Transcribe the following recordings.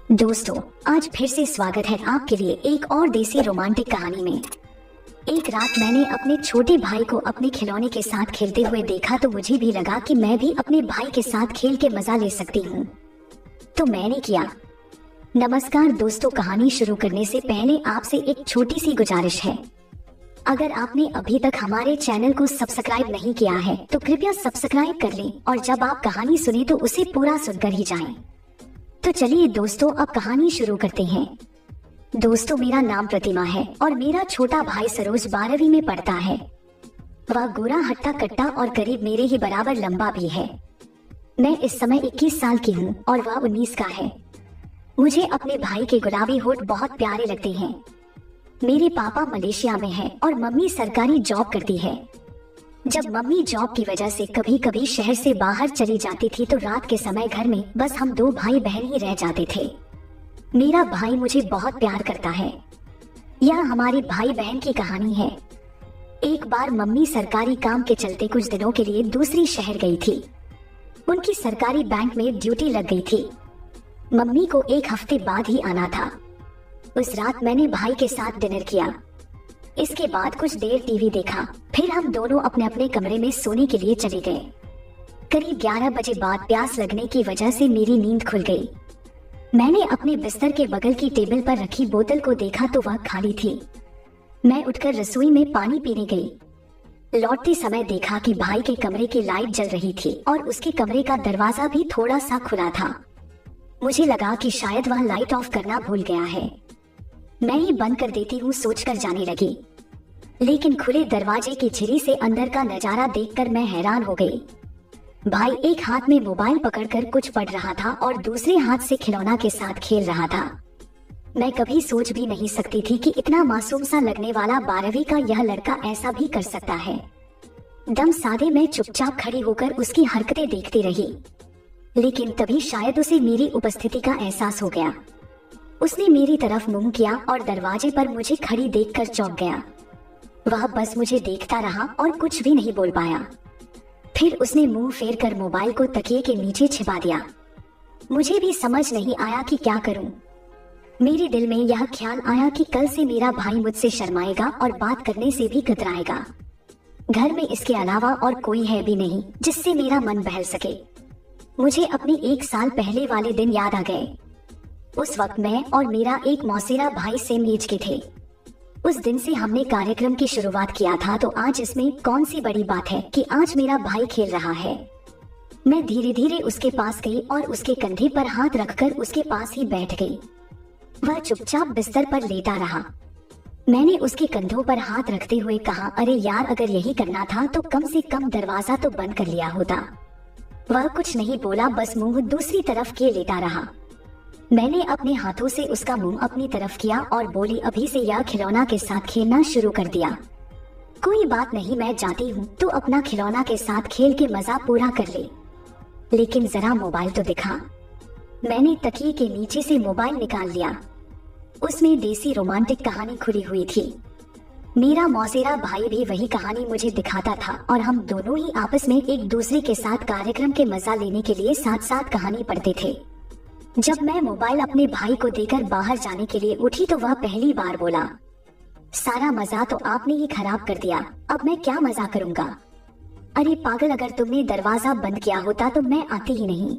दोस्तों, आज फिर से स्वागत है आपके लिए एक और देसी रोमांटिक कहानी में। एक रात मैंने अपने छोटे भाई को अपने खिलौने के साथ खेलते हुए देखा तो मुझे भी लगा कि मैं भी अपने भाई के साथ खेल के मजा ले सकती हूँ, तो मैंने किया। नमस्कार दोस्तों, कहानी शुरू करने से पहले आपसे एक छोटी सी गुजारिश है। अगर आपने अभी तक हमारे चैनल को सब्सक्राइब नहीं किया है तो कृपया सब्सक्राइब कर लें और जब आप कहानी सुने तो उसे पूरा सुनकर ही जाएं। तो चलिए दोस्तों, अब कहानी शुरू करते हैं। दोस्तों, मेरा नाम प्रतिमा है और मेरा छोटा भाई सरोज 12वीं में पढ़ता है। वह गोरा हट्टा कट्टा और करीब मेरे ही बराबर लंबा भी है। मैं इस समय 21 साल की हूँ और वह 19 का है। मुझे अपने भाई के गुलाबी होठ बहुत प्यारे लगते हैं। मेरे पापा मलेशिया में हैं और मम्मी सरकारी जॉब करती है। जब मम्मी जॉब की वजह से कभी कभी शहर से बाहर चली जाती थी तो रात के समय घर में बस हम दो भाई बहन ही रह जाते थे। मेरा भाई मुझे बहुत प्यार करता है। यह हमारे भाई बहन की कहानी है। एक बार मम्मी सरकारी काम के चलते कुछ दिनों के लिए दूसरी शहर गई थी। उनकी सरकारी बैंक में ड्यूटी लग गई थी। मम्मी को एक हफ्ते बाद ही आना था। उस रात मैंने भाई के साथ डिनर किया। इसके बाद कुछ देर टीवी देखा, फिर हम दोनों अपने अपने कमरे में सोने के लिए चले गए। करीब 11 बजे बाद प्यास लगने की वजह से मेरी नींद खुल गई। मैंने अपने बिस्तर के बगल की टेबल पर रखी बोतल को देखा तो वह खाली थी। मैं उठकर रसोई में पानी पीने गई। लौटते समय देखा कि भाई के कमरे की लाइट जल रही थी और उसके कमरे का दरवाजा भी थोड़ा सा खुला था। मुझे लगा कि शायद वह लाइट ऑफ करना भूल गया है। मैं ही बंद कर देती हूँ सोचकर जाने लगी, लेकिन खुले दरवाजे की झिरी से अंदर का नजारा देखकर मैं हैरान हो गई। भाई एक हाथ में मोबाइल पकड़कर कुछ पढ़ रहा था और दूसरे हाथ से खिलौना के साथ खेल रहा था। मैं कभी सोच भी नहीं सकती थी कि इतना मासूम सा लगने वाला 12वीं का यह लड़का ऐसा भी कर सकता है। दम साधे मैं चुपचाप खड़ी होकर उसकी हरकतें देखती रही, लेकिन तभी शायद उसे मेरी उपस्थिति का एहसास हो गया। उसने मेरी तरफ मुंह किया और दरवाजे पर मुझे खड़ी देखकर चौंक गया। वह बस मुझे देखता रहा और कुछ भी नहीं बोल पाया। फिर उसने मुंह फेर कर मोबाइल को तकिए के नीचे छिपा दिया। मुझे भी समझ नहीं आया कि क्या करूं। मेरे दिल में यह ख्याल आया कि कल से मेरा भाई मुझसे शर्माएगा और बात करने से भी कतराएगा। घर में इसके अलावा और कोई है भी नहीं जिससे मेरा मन बहल सके। मुझे अपने 1 साल पहले वाले दिन याद आ गए। उस वक्त मैं और मेरा एक मौसेरा भाई सेम एज के थे। उस दिन से हमने कार्यक्रम की शुरुआत किया था, तो आज इसमें कौन सी बड़ी बात है कि आज मेरा भाई खेल रहा है। मैं धीरे धीरे उसके पास गई और उसके कंधे पर हाथ रखकर उसके पास ही बैठ गई। वह चुपचाप बिस्तर पर लेटा रहा। मैंने उसके कंधों पर हाथ रखते हुए कहा, अरे यार, अगर यही करना था तो कम से कम दरवाजा तो बंद कर लिया होता। वह कुछ नहीं बोला, बस मुंह दूसरी तरफ किए लेटा रहा। मैंने अपने हाथों से उसका मुंह अपनी तरफ किया और बोली, अभी से यह खिलौना के साथ खेलना शुरू कर दिया। कोई बात नहीं, मैं जाती हूँ, तो अपना खिलौना के साथ खेल के मजा पूरा कर ले, लेकिन जरा मोबाइल तो दिखा। मैंने तकिए के नीचे से मोबाइल निकाल लिया। उसमें देसी रोमांटिक कहानी खुली हुई थी। मेरा मौसेरा भाई भी वही कहानी मुझे दिखाता था और हम दोनों ही आपस में एक दूसरे के साथ कार्यक्रम के मजा लेने के लिए साथ साथ कहानी पढ़ते थे। जब मैं मोबाइल अपने भाई को देकर बाहर जाने के लिए उठी तो वह पहली बार बोला, सारा मजा तो आपने ही खराब कर दिया, अब मैं क्या मजा करूंगा। अरे पागल, अगर तुमने दरवाजा बंद किया होता तो मैं आती ही नहीं।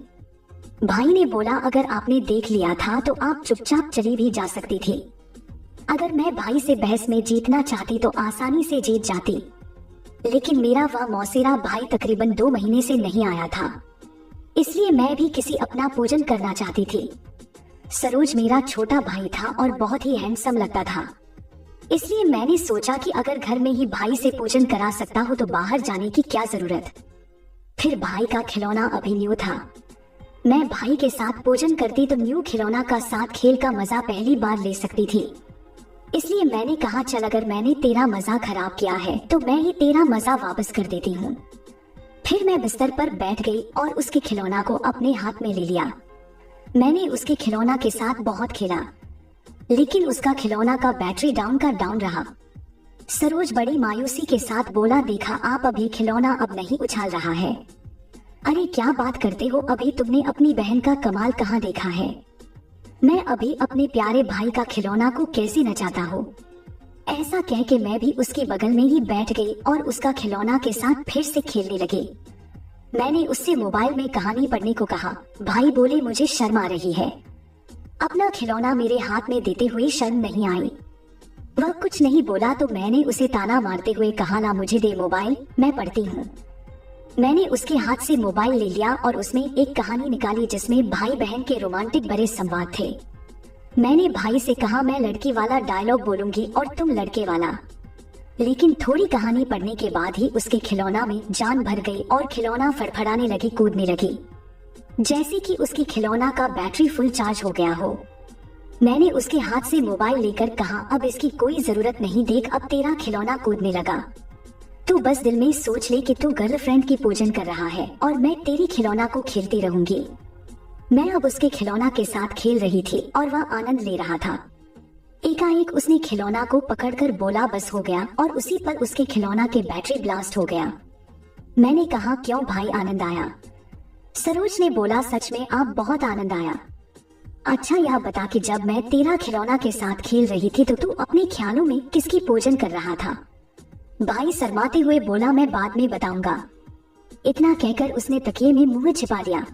भाई ने बोला, अगर आपने देख लिया था तो आप चुपचाप चली भी जा सकती थी। अगर मैं भाई से बहस में जीतना चाहती तो आसानी से जीत जाती, लेकिन मेरा वह मौसेरा भाई तकरीबन 2 महीने से नहीं आया था, इसलिए मैं भी किसी अपना पूजन करना चाहती थी। सरोज मेरा छोटा भाई था और बहुत ही हैंडसम लगता था, इसलिए मैंने सोचा कि अगर घर में ही भाई से पूजन करा सकता हूँ तो बाहर जाने की क्या जरूरत। फिर भाई का खिलौना अभी न्यू था। मैं भाई के साथ पूजन करती तो न्यू खिलौना का साथ खेल का मजा पहली बार ले सकती थी। इसलिए मैंने कहा, चल, अगर मैंने तेरा मजा खराब किया है तो मैं ही तेरा मजा वापस कर देती हूँ। फिर मैं बिस्तर पर बैठ गई और उसके खिलौना को अपने हाथ में ले लिया। मैंने उसके खिलौना के साथ बहुत खेला, लेकिन उसका खिलौना का बैटरी डाउन का डाउन रहा। सरोज बड़ी मायूसी के साथ बोला, देखा आप, अभी खिलौना अब नहीं उछाल रहा है। अरे क्या बात करते हो, अभी तुमने अपनी बहन का कमाल कहाँ देखा है। मैं अभी अपने प्यारे भाई का खिलौना को कैसे नचाता हूँ। ऐसा कह के मैं भी उसके बगल में ही बैठ गई और उसका खिलौना के साथ फिर से खेलने लगी। मैंने उससे मोबाइल में कहानी पढ़ने को कहा। भाई बोले मुझे शर्म आ रही है। अपना खिलौना मेरे हाथ में देते हुए शर्म नहीं आई। वह कुछ नहीं बोला तो मैंने उसे ताना मारते हुए कहा, ना मुझे दे मोबाइल, मैं पढ़ती हूँ। मैंने उसके हाथ से मोबाइल ले लिया और उसमें एक कहानी निकाली जिसमें भाई बहन के रोमांटिक भरे संवाद थे। मैंने भाई से कहा, मैं लड़की वाला डायलॉग बोलूंगी और तुम लड़के वाला। लेकिन थोड़ी कहानी पढ़ने के बाद ही उसके खिलौना में जान भर गई और खिलौना फड़फड़ाने लगी, कूदने लगी, जैसे कि उसके खिलौना का बैटरी फुल चार्ज हो गया हो। मैंने उसके हाथ से मोबाइल लेकर कहा, अब इसकी कोई जरूरत नहीं, देख अब तेरा खिलौना कूदने लगा। तू बस दिल में सोच ले कि तू गर्लफ्रेंड की पूजन कर रहा है और मैं तेरी खिलौना को खेलती रहूंगी। मैं अब उसके खिलौना के साथ खेल रही थी और वह आनंद ले रहा था। एकाएक उसने खिलौना को पकड़कर बोला, बस हो गया, और उसी पर उसके खिलौना के बैटरी ब्लास्ट हो गया। मैंने कहा, क्यों भाई आनंद आया? सरोज ने बोला, सच में आप बहुत आनंद आया। अच्छा यह बता कि जब मैं तेरा खिलौना के साथ खेल रही थी तो तू अपने ख्यालों में किसकी पूजन कर रहा था? भाई शर्माते हुए बोला, मैं बाद में बताऊंगा। इतना कहकर उसने तकिए में मुंह छिपा लिया।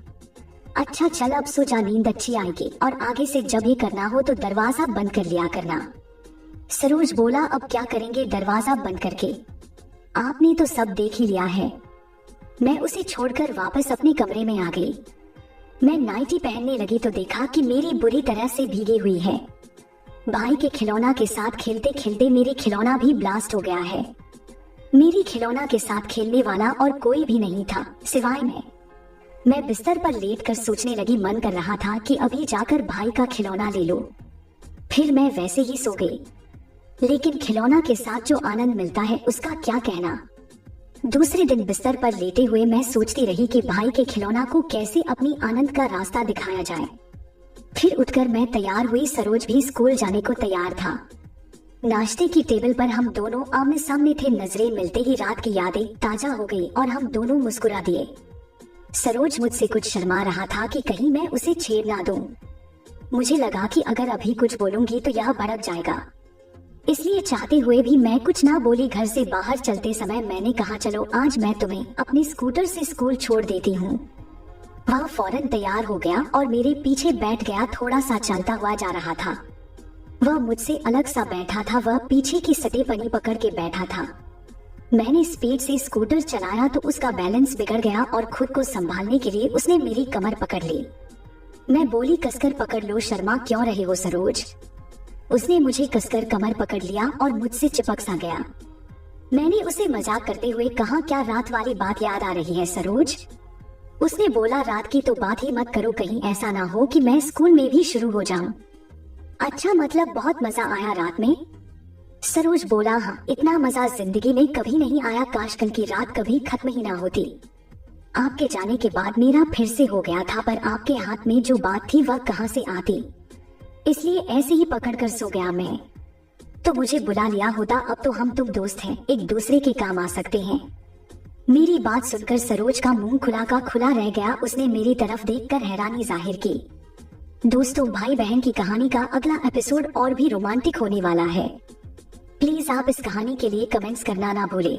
अच्छा चल अब सो जा, नींद अच्छी आएगी और आगे से जब ये करना हो तो दरवाजा बंद कर लिया करना। सरोज बोला, अब क्या करेंगे दरवाजा बंद करके? आपने तो सब देख ही लिया है। मैं उसे छोड़कर वापस अपने कमरे में आ गई। मैं नाइटी पहनने लगी तो देखा कि मेरी बुरी तरह से भीगी हुई है। भाई के खिलौना के साथ खेलते खेलते मेरी खिलौना भी ब्लास्ट हो गया है। मेरी खिलौना के साथ खेलने वाला और कोई भी नहीं था सिवाय मैं बिस्तर पर लेटकर सोचने लगी, मन कर रहा था कि अभी जाकर भाई का खिलौना ले लो। फिर मैं वैसे ही सो गई। लेकिन खिलौना के साथ जो आनंद मिलता है उसका क्या कहना। दूसरे दिन बिस्तर पर लेटे हुए मैं सोचती रही कि भाई के खिलौना को कैसे अपनी आनंद का रास्ता दिखाया जाए। फिर उठकर मैं तैयार हुई। सरोज भी स्कूल जाने को तैयार था। नाश्ते की टेबल पर हम दोनों आमने सामने थे। नजरें मिलते ही रात की यादें ताजा हो गई और हम दोनों मुस्कुरा दिए। सरोज मुझसे कुछ शर्मा रहा था कि कहीं मैं उसे छेड़ ना दूं। मुझे लगा कि अगर अभी कुछ बोलूंगी तो यह भड़क जाएगा, इसलिए चाहते हुए भी मैं कुछ ना बोली। घर से बाहर चलते समय मैंने कहा, चलो आज मैं तुम्हें अपने स्कूटर से स्कूल छोड़ देती हूँ। वह फौरन तैयार हो गया और मेरे पीछे बैठ गया। थोड़ा सा चलता हुआ जा रहा था। वह मुझसे अलग सा बैठा था। वह पीछे की सटे पनी पकड़ के बैठा था। मैंने स्पीड से स्कूटर चलाया तो उसका बैलेंस बिगड़ गया और खुद को संभालने के लिए उसने मेरी कमर पकड़ ली। मैं बोली, कसकर पकड़ लो, शर्मा क्यों रहे हो सरोज? उसने मुझे कसकर कमर पकड़ लिया और मुझसे चिपक सा गया। मैंने उसे मजाक करते हुए कहा, क्या रात वाली बात याद आ रही है सरोज? उसने बोला, रात की तो बात ही मत करो, कहीं ऐसा ना हो कि मैं स्कूल में भी शुरू हो जाऊं। अच्छा मतलब बहुत मजा आया रात में? सरोज बोला, हाँ इतना मजा जिंदगी में कभी नहीं आया। काश कल की रात कभी खत्म ही ना होती। आपके जाने के बाद मेरा फिर से हो गया था, पर आपके हाथ में जो बात थी वह कहाँ से आती, इसलिए ऐसे ही पकड़कर सो गया मैं। तो मुझे बुला लिया होता, अब तो हम तुम दोस्त हैं, एक दूसरे के काम आ सकते हैं। मेरी बात सुनकर सरोज का मुंह खुला का खुला रह गया। उसने मेरी तरफ देखकर हैरानी जाहिर की। दोस्तों, भाई बहन की कहानी का अगला एपिसोड और भी रोमांटिक होने वाला है। प्लीज आप इस कहानी के लिए कमेंट्स करना ना भूलें।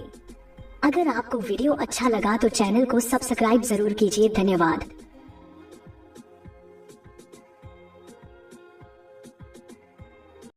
अगर आपको वीडियो अच्छा लगा तो चैनल को सब्सक्राइब जरूर कीजिए। धन्यवाद।